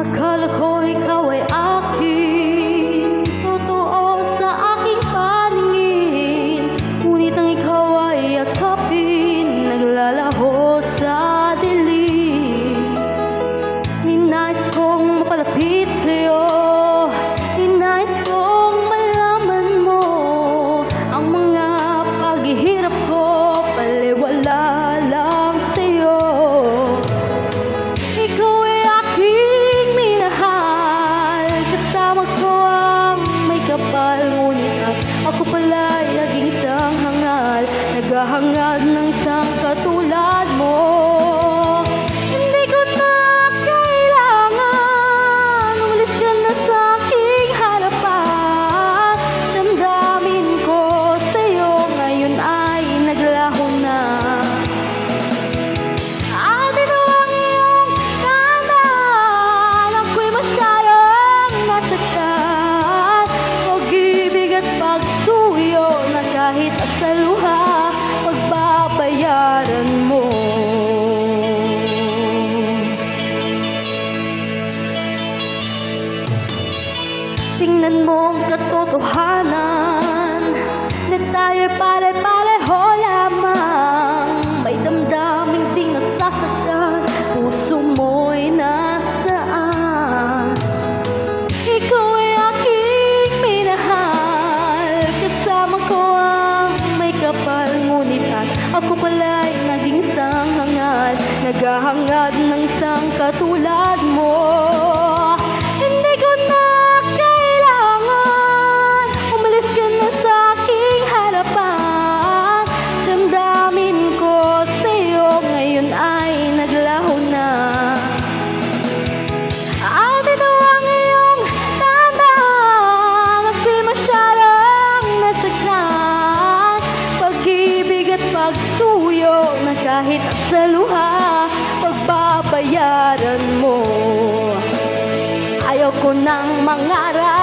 Akala ko ikaw ay akin, totoo sa aking paningin. Ngunit ang ikaw ay yakapin, naglalaho sa dilim. Ninais kong mapalapit sa'yo, ninais kong malaman mo ang mga paghihirap ko, baliwala lang sa'yo. Ikaw ay aking minahal, kasama ko ang may kapal. Ngunit ako pala'y naging isang hangal, naghahangad ng isang katulad mo. Hindi ko na kailangan, umalis ka na sa aking harapan. Damdamin ko sa'yo ngayon ay naglaho na. Atin ang iyong tandaan, ako'y masyadong nasaktan. Pag-ibig at pagsuyo na kahit sa luha, pagbabayaran mo. Tingnan mo ang katotohanan na tayo'y pare-pareho lamang. May damdaming di nasasaktan, puso mo'y nasaan. Ikaw ay aking minahal, kasama ko ang may kapal. Ngunit ako pala'y naging isang hangal, naghahangad ng isang katulad mo. Hindi ko na kailangan, umalis ka na sa aking harapan. Damdamin ko sa'yo ngayon ay naglaho na. Atin ang iyong tandaan, ako'y masyadong nasaktan. Pag-ibig at pagsuyo na kahit sa luha, pagbabayaran mo. Ayaw ko nang mangarap